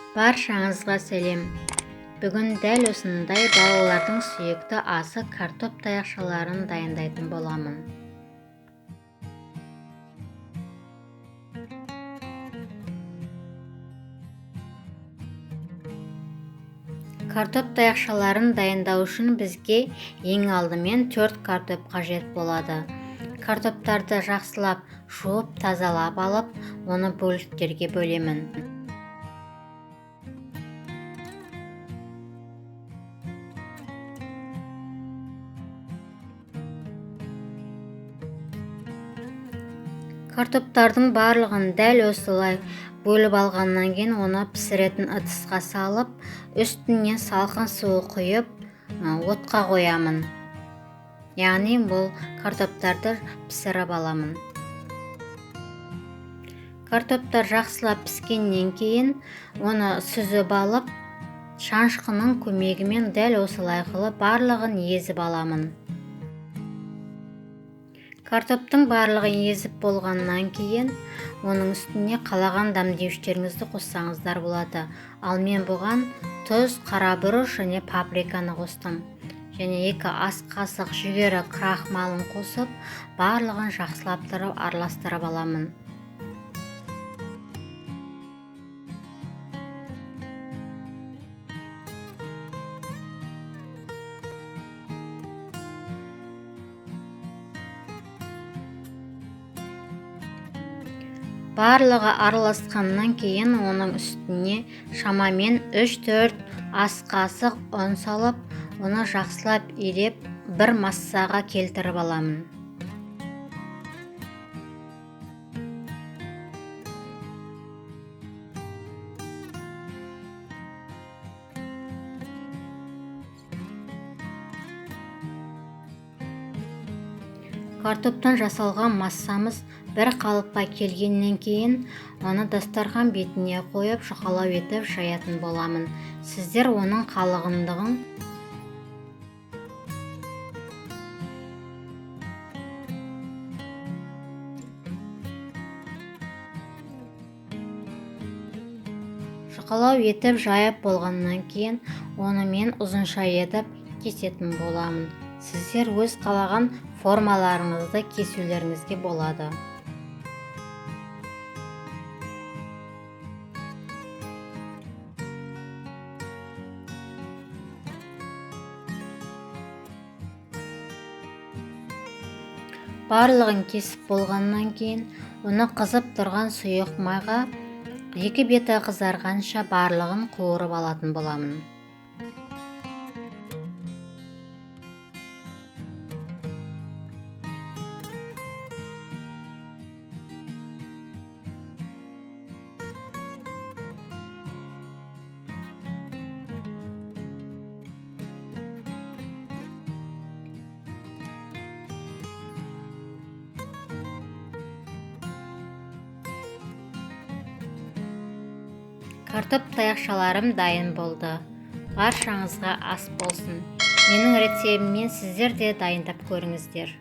Баршаңызға сәлем. Бүгін дәл осындай балалардың сүйікті асы картоп таяқшаларын дайындайтын боламын. Картоп таяқшаларын дайындау үшін бізге ең алдымен 4 картоп қажет болады. Картоптарды жақсылап жуып тазалап алып, оны бөліктерге бөлемін. Картоптардың барлығын дәл осылай бөліп алғаннан кейін оны пісіретін ыдысқа салып, үстіне салқын су құйып, отқа қоямын. Яғни бұл картоптарды пісіріп аламын. Картоптар жақсылап піскеннен кейін оны сүзіп алып, шанышқының көмегімен дәл осылай қылып барлығын езіп аламын. Картоптың барлығын езіп болғаннан кейін, оның үстіне қалаған дәмдеуіштеріңізді қоссаңыздар болады. Ал мен бұған тұз, қарабұрыш және паприканы қостым. Және 2 ас қасық жүгері крахмалын қосып, барлығын жақсылап араластырып аламын. Барлығы араласқаннан кейін оның үстіне шамамен 3-4 ас қасық ұн салып, оны жақсылап иреп, бір массаға келтіріп аламын. Картоптан жасалған массамыз бір қалыпқа келгеннен кейін, оны дастархан бетіне қойып, жұқалау етіп жаятын боламын. Сіздер оның қалыңдығын жұқалау етіп жайып болғаннан кейін, оны мен ұзынша етіп кесетін боламын. Сіздер өз қалаған формаларыңызды кесулеріңізге болады. Барлығын кесіп болғаннан кейін, оны қызып тұрған сұйық майға 2 беті қызарғанша барлығын қуырып алатын боламын. Картоп таяқшаларым дайын болды. Баршаңызға ас болсын. Менің рецептіммен сіздер де дайындап көріңіздер.